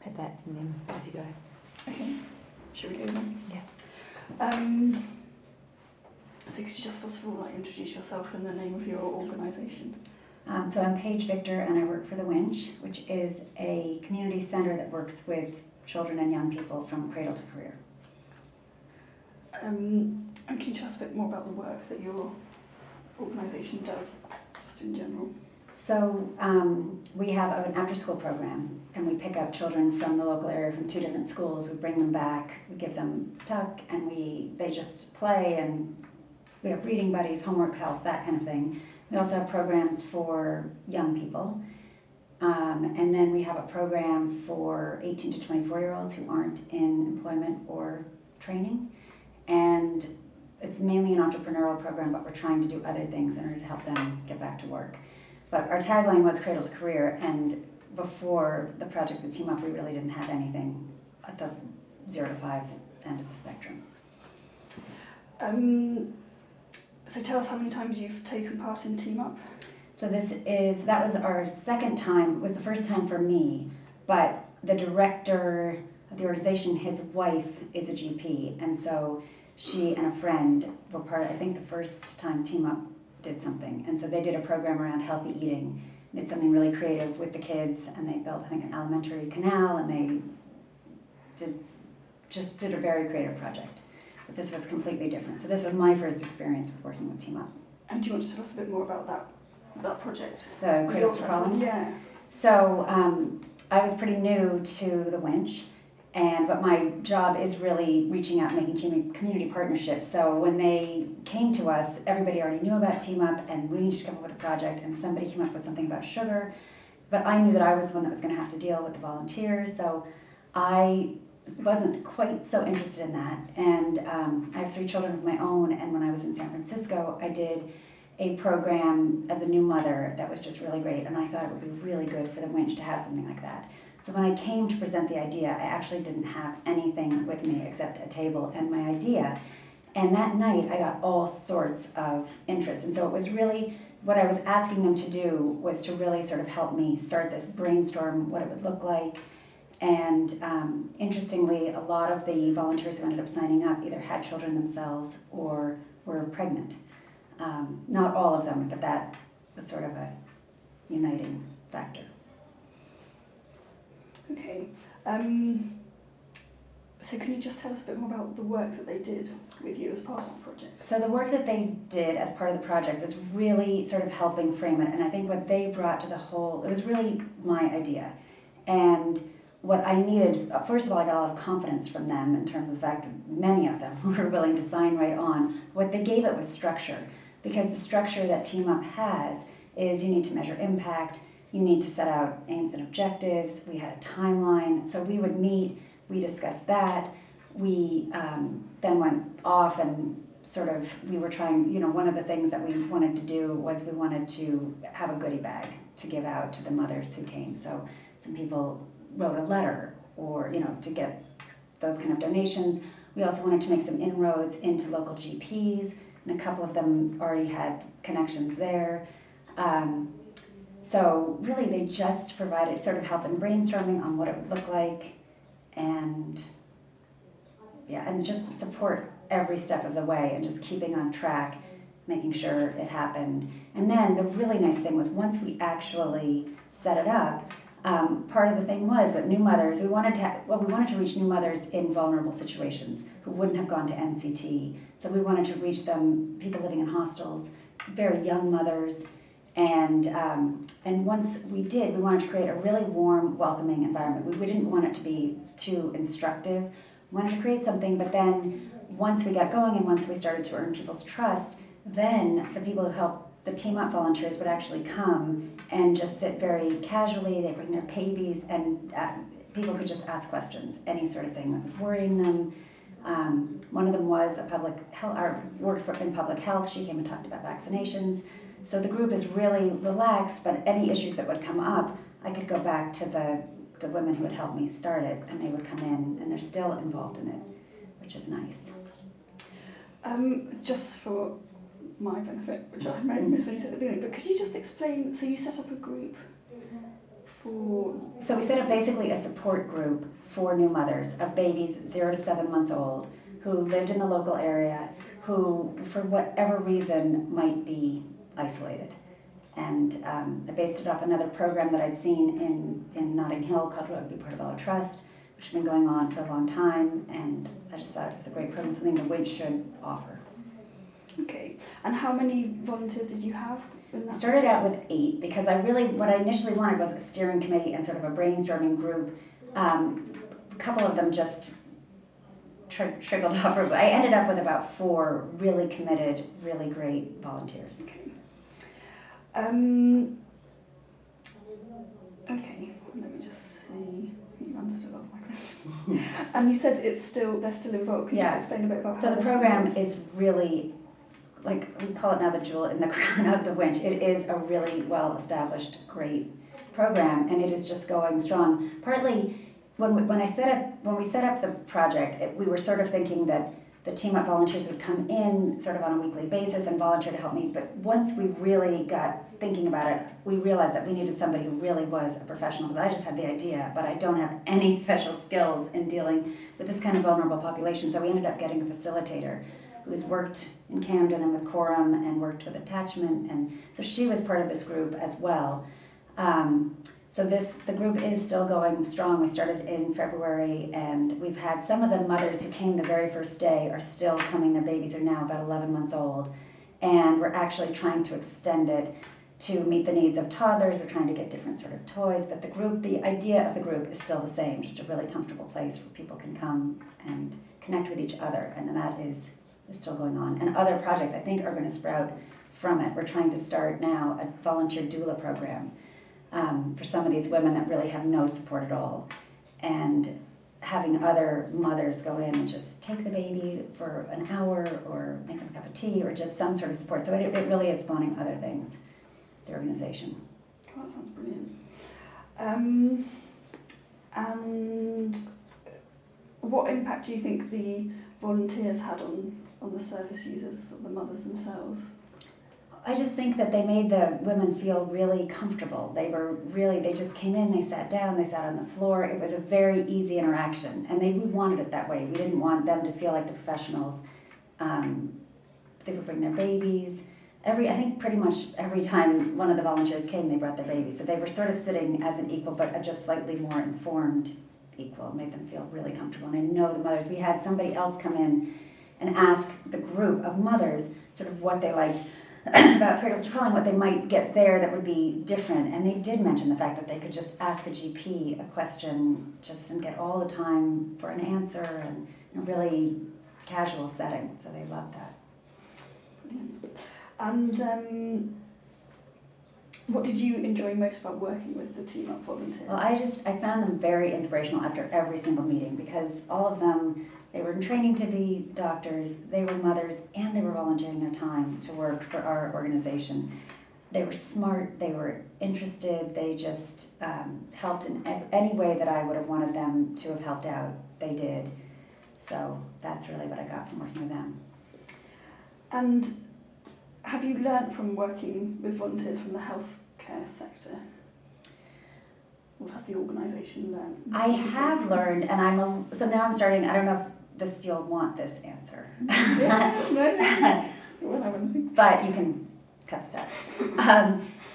hit that and then as you go. Okay, should we go then? Yeah. So could you just first of all introduce yourself and the name of your organisation? So I'm Paige Victor and I work for The Winch, which is a community centre that works with children and young people from cradle to career. And can you tell us a bit more about the work that your organisation does, just in general? So we have an after-school program and we pick up children from the local area from 2 different schools. We bring them back, we give them tuck, and they just play, and we have reading buddies, homework help, that kind of thing. We also have programs for young people. And then we have a program for 18 to 24-year-olds who aren't in employment or training. And it's mainly an entrepreneurial program, but we're trying to do other things in order to help them get back to work. But our tagline was Cradle to Career, and before the project with Team Up, we really didn't have anything at the 0 to 5 end of the spectrum. So tell us how many times you've taken part in Team Up? So that was our second time. It was the first time for me, but the director of the organization, his wife is a GP, and so she and a friend were part of, I think, the first time Team Up did something. And so they did a program around healthy eating. They did something really creative with the kids, and they built, I think, an elementary canal, and they did a very creative project. But this was completely different. So this was my first experience with working with Team Up. And do you want to tell us a bit more about that project? The Cradles to Crawling? Yeah. So I was pretty new to The Winch, but my job is really reaching out and making community partnerships. So when they came to us, everybody already knew about Team Up, and we needed to come up with a project, and somebody came up with something about sugar. But I knew that I was the one that was going to have to deal with the volunteers, so I wasn't quite so interested in that. And I have 3 children of my own, and when I was in San Francisco, I did a program as a new mother that was just really great, and I thought it would be really good for The Winch to have something like that. So when I came to present the idea, I actually didn't have anything with me except a table and my idea. And that night, I got all sorts of interest. And so it was really, what I was asking them to do was to really sort of help me start this brainstorm, what it would look like. And interestingly, a lot of the volunteers who ended up signing up either had children themselves or were pregnant. Not all of them, but that was sort of a uniting factor. Okay. So can you just tell us a bit more about the work that they did with you as part of the project? So the work that they did as part of the project was really sort of helping frame it. And I think what they brought to the whole, it was really my idea. And what I needed, first of all, I got a lot of confidence from them in terms of the fact that many of them were willing to sign right on. What they gave it was structure, because the structure that Team Up has is you need to measure impact, you need to set out aims and objectives. We had a timeline, so we would meet, we discussed that. We then went off and sort of, we were trying, one of the things that we wanted to do was we wanted to have a goodie bag to give out to the mothers who came. So some people wrote a letter or, to get those kind of donations. We also wanted to make some inroads into local GPs, and a couple of them already had connections there. So really they just provided sort of help in brainstorming on what it would look like, and just support every step of the way and just keeping on track, making sure it happened. And then the really nice thing was once we actually set it up, part of the thing was that new mothers, we wanted to reach new mothers in vulnerable situations who wouldn't have gone to NCT. So we wanted to reach them, people living in hostels, very young mothers. And once we did, we wanted to create a really warm, welcoming environment. We didn't want it to be too instructive. We wanted to create something, but then once we got going and once we started to earn people's trust, then the people who helped the Team Up volunteers would actually come and just sit very casually. They bring their babies, and people could just ask questions, any sort of thing that was worrying them. One of them was a public health, worked in public health. She came and talked about vaccinations. So the group is really relaxed, but any issues that would come up, I could go back to the women who had helped me start it, and they would come in, and they're still involved in it, which is nice. Just for my benefit, which I may have missed when you said at the beginning, but could you just explain, so you set up a group So we set up basically a support group for new mothers of babies 0 to 7 months old who lived in the local area, who for whatever reason might be isolated. And I based it off another program that I'd seen in Notting Hill called Rugby Portobello Trust, which has been going on for a long time, and I just thought it was a great program, something the Winch should offer. Okay. And how many volunteers did you have in that? I started out with 8 because what I initially wanted was a steering committee and sort of a brainstorming group. A couple of them just trickled off. I ended up with about 4 really committed, really great volunteers. Okay. Okay, let me just see. You answered a lot of my questions. And you said they're still involved. Can you just explain a bit about So how the they're program still is really, like we call it now the jewel in the crown of the Winch. It is a really well-established, great program, and it is just going strong. Partly, when we set up the project, we were sort of thinking that the Team Up volunteers would come in sort of on a weekly basis and volunteer to help me. But once we really got thinking about it, we realized that we needed somebody who really was a professional, because I just had the idea, but I don't have any special skills in dealing with this kind of vulnerable population. So we ended up getting a facilitator who's worked in Camden and with Quorum and worked with Attachment. And so she was part of this group as well. So the group is still going strong. We started in February, and we've had some of the mothers who came the very first day are still coming. Their babies are now about 11 months old, and we're actually trying to extend it to meet the needs of toddlers. We're trying to get different sort of toys, but the idea of the group is still the same, just a really comfortable place where people can come and connect with each other, and that is still going on. And other projects, I think, are going to sprout from it. We're trying to start now a volunteer doula program for some of these women that really have no support at all, and having other mothers go in and just take the baby for an hour or make them a cup of tea or just some sort of support. So it really is spawning other things, the organization. Oh, that sounds brilliant. And what impact do you think the volunteers had on the service users, or the mothers themselves? I just think that they made the women feel really comfortable. They just came in, they sat down, they sat on the floor. It was a very easy interaction, and we wanted it that way. We didn't want them to feel like the professionals. They would bring their babies. I think pretty much every time one of the volunteers came, they brought their baby. So they were sort of sitting as an equal, but a just slightly more informed equal. It made them feel really comfortable. And I know the mothers, we had somebody else come in and ask the group of mothers sort of what they liked about cradles to crawling, what they might get there that would be different. And they did mention the fact that they could just ask a GP a question just and get all the time for an answer, and in a really casual setting. So they loved that. Brilliant. And what did you enjoy most about working with the Team Up volunteers? Well, I found them very inspirational after every single meeting, because all of them, they were in training to be doctors, they were mothers, and they were volunteering their time to work for our organization. They were smart, they were interested, they just helped in any way that I would have wanted them to have helped out, they did. So that's really what I got from working with them. And have you learnt from working with volunteers from the healthcare sector? What has the organisation learned? I have learned, and so now I'm starting, I don't know if you'll want this answer. Yeah, no. But you can cut this out.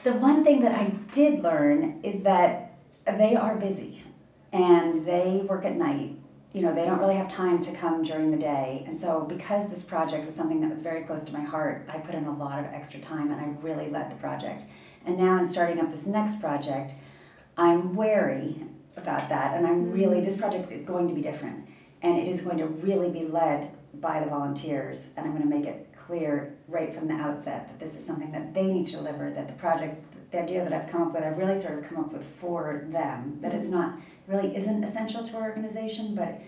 The one thing that I did learn is that they are busy, and they work at night. They don't really have time to come during the day. And so because this project was something that was very close to my heart, I put in a lot of extra time, and I really led the project. And now in starting up this next project, I'm wary about that, and this project is going to be different, and it is going to really be led by the volunteers, and I'm going to make it clear right from the outset that this is something that they need to deliver, that the idea that I've come up with, I've really sort of come up with for them, that it's not, really isn't essential to our organization, but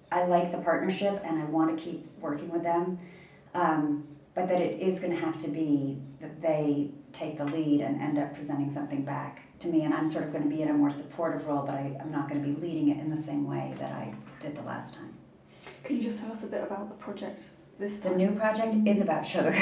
I like the partnership and I want to keep working with them, but that it is going to have to be that they take the lead and end up presenting something back to me, and I'm sort of going to be in a more supportive role, but I'm not going to be leading it in the same way that I did the last time. Can you just tell us a bit about the project this The time? new project is about sugar.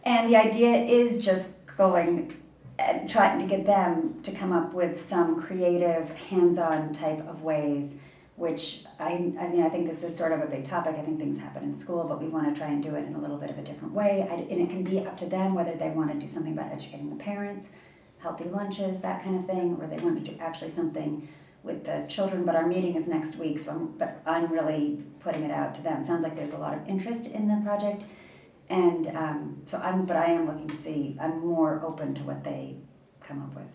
And the idea is just going and trying to get them to come up with some creative, hands-on type of ways, which I mean, I think this is sort of a big topic. I think things happen in school, but we want to try and do it in a little bit of a different way. And it can be up to them whether they want to do something about educating the parents, healthy lunches, that kind of thing, or they want to do actually something with the children. But our meeting is next week, so I'm really putting it out to them. It sounds like there's a lot of interest in the project. And but I am looking to see, I'm more open to what they come up with.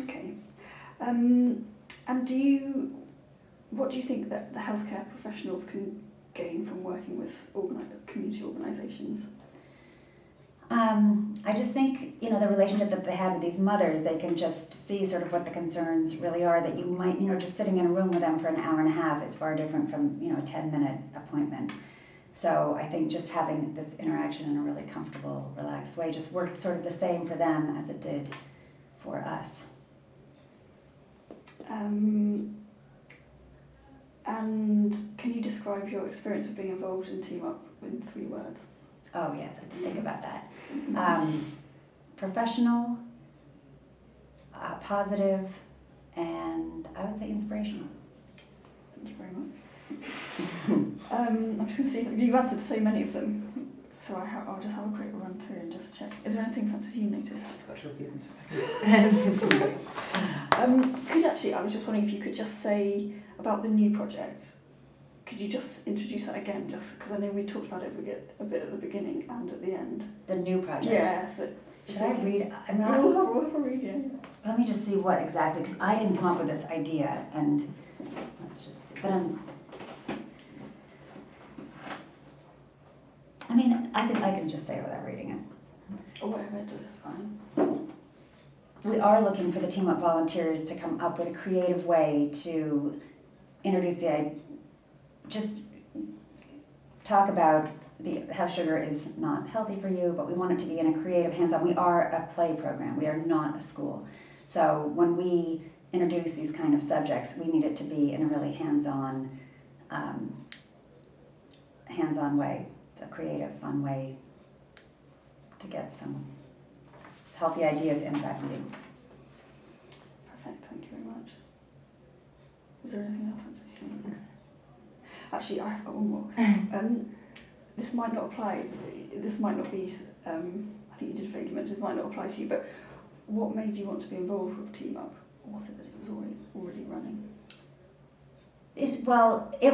Okay. And what do you think that the healthcare professionals can gain from working with community organisations? I just think, the relationship that they had with these mothers, they can just see sort of what the concerns really are, that you might, just sitting in a room with them for an hour and a half is far different from, a 10-minute appointment. So I think just having this interaction in a really comfortable, relaxed way just worked sort of the same for them as it did for us. And can you describe your experience of being involved in Team Up in 3 words? Oh yes, I have to think about that. Professional, positive, and I would say inspirational. Thank you very much. I'm just going to see if you've answered so many of them, so I'll just have a quick run through and just check. Is there anything, Frances, you noticed? I've got to review them. I was just wondering if you could just say about the new project. Could you just introduce that again, just because I know we talked about it a bit at the beginning and at the end. The new project. Yeah. So should I read? I'm not. We'll have a read, yeah. Let me just see what exactly, because I didn't come up with this idea, and let's just see. But I can just say it without reading it. Or whatever, it is fine. We are looking for the Team Up volunteers to come up with a creative way to introduce just talk about how sugar is not healthy for you, but we want it to be in a creative, hands-on. We are a play program. We are not a school. So when we introduce these kind of subjects, we need it to be in a really hands-on way, a creative, fun way to get some healthy ideas in that meeting. Perfect, thank you very much. Is there anything else, Frances? Actually, I've got one more. This might not apply, this might not be, I think you did vaguely mention this might not apply to you, but what made you want to be involved with Team Up? Or was it that it was already running? It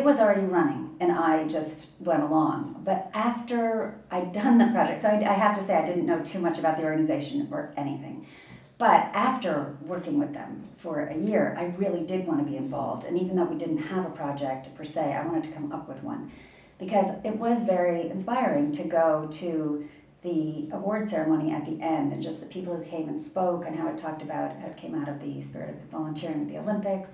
was already running, and I just went along. But after I'd done the project, so I have to say I didn't know too much about the organization or anything. But after working with them for a year, I really did want to be involved. And even though we didn't have a project per se, I wanted to come up with one. Because it was very inspiring to go to the award ceremony at the end, and just the people who came and spoke, and how it talked about how it came out of the spirit of volunteering with the Olympics.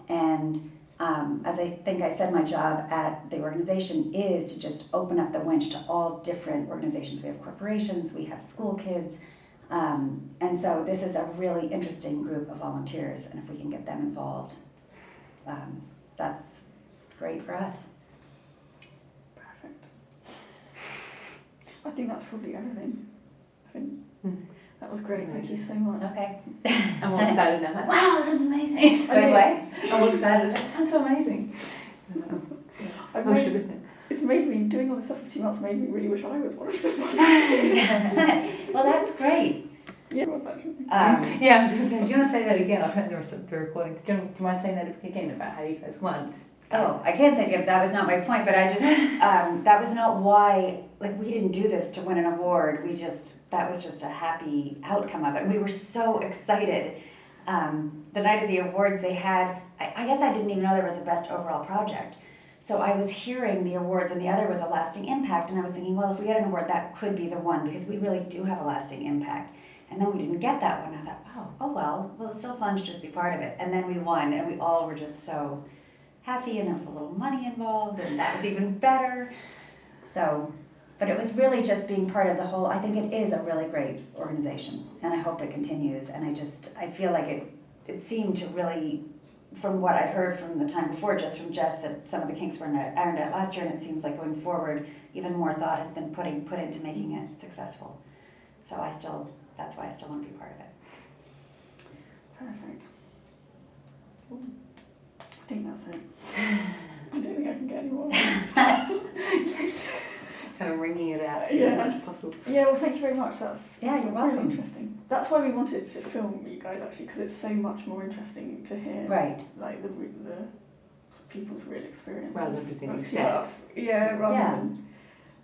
And as I think I said, my job at the organization is to just open up the winch to all different organizations. We have corporations, we have school kids, and so this is a really interesting group of volunteers, and if we can get them involved, that's great for us. Perfect. I think that's probably everything. That was great, thank you so much. Okay. I'm all excited now. Wow, that sounds amazing. Good way. I'm all excited. That sounds so amazing. It's made me, doing all this stuff with Team Up's made me really wish I was one of them. Well, that's great. Yeah. Yeah, I was going to say, do you want to say that again? I'll turn the recordings. Do you mind saying that again about how you guys won? Oh, I can't say it again, that was not my point, but I just, that was not why, we didn't do this to win an award. That was just a happy outcome of it. And we were so excited. The night of the awards they had, I guess I didn't even know there was a best overall project. So I was hearing the awards, and the other was a lasting impact, and I was thinking, well, if we get an award, that could be the one, because we really do have a lasting impact. And then we didn't get that one. I thought, oh well, it was still fun to just be part of it. And then we won, and we all were just so happy, and there was a little money involved, and that was even better. So, but it was really just being part of the whole. I think it is a really great organization, and I hope it continues. And I feel like it seemed to really, from what I'd heard from the time before, just from Jess, that some of the kinks were ironed out last year, and it seems like going forward, even more thought has been put into making it successful. So that's why I still want to be part of it. Perfect. I think that's it. I don't think I can get any more. Kind of wringing it out Yeah. as much as possible. Yeah, well, thank you very much. That's Yeah, you're really welcome. interesting. That's why we wanted to film you guys, actually, because it's so much more interesting to hear, Right. like, the people's real experience. Rather than presenting Yeah. stats. Yeah, rather Yeah. than...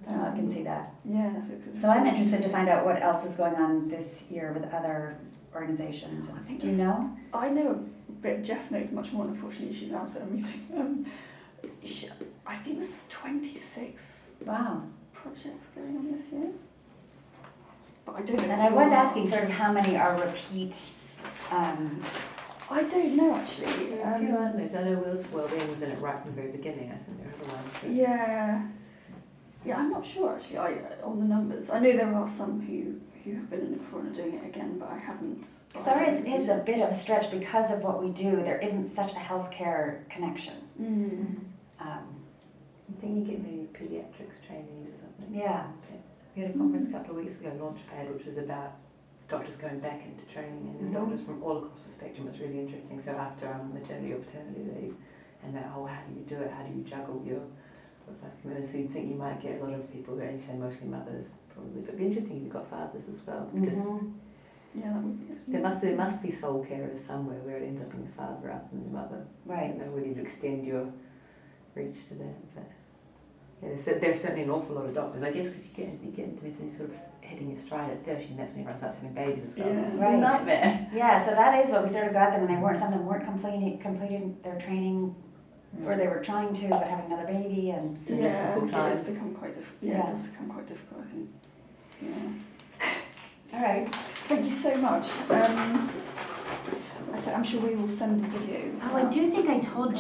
So I can see that. Yeah. So I'm interested to find out what else is going on this year with other organizations. I think Do you know? I know a bit. Jess knows much more. Unfortunately, she's out at a meeting. I think there's 26 Wow. projects going on this year. But I don't know. And I was asking sort of how many are repeat. I don't know, actually. There are a few, aren't there? I know Will's Wellbeing was in it right from the very beginning. I think there are other ones. That... Yeah. Yeah, I'm not sure, actually, on the numbers. I know there are some who have been in it before and are doing it again, but I haven't. It's always is a bit of a stretch because of what we do. There isn't such a healthcare connection. Mm. I think you get maybe paediatrics trainees or something. Yeah. We had a conference a couple of weeks ago, Launchpad, which was about doctors going back into training and doctors from all across the spectrum. It was really interesting. So after maternity or paternity leave, and that whole how do you do it? How do you juggle your commitments? So you think you might get a lot of people who, as you say, mostly mothers, probably. But it'd be interesting if you've got fathers as well. Because Yeah, that would be good. there must be soul carers somewhere where it ends up being the father rather than the mother. I Right. don't know whether you extend your reach to that, but yeah, there's certainly an awful lot of doctors. I guess because you get into this sort of hitting your stride at 30, and that's when everyone starts having babies as well. Yeah. It's a Right. nightmare. Yeah. So that is what we sort of got them, and they weren't. Some of them weren't completing their training, or they were trying to but having another baby, and And less than Yeah, full it does time. become quite difficult. Yeah, Yeah. it does become quite difficult, I think. Yeah. all right. Thank you so much. I'm sure we will send the video. Oh, I do think I told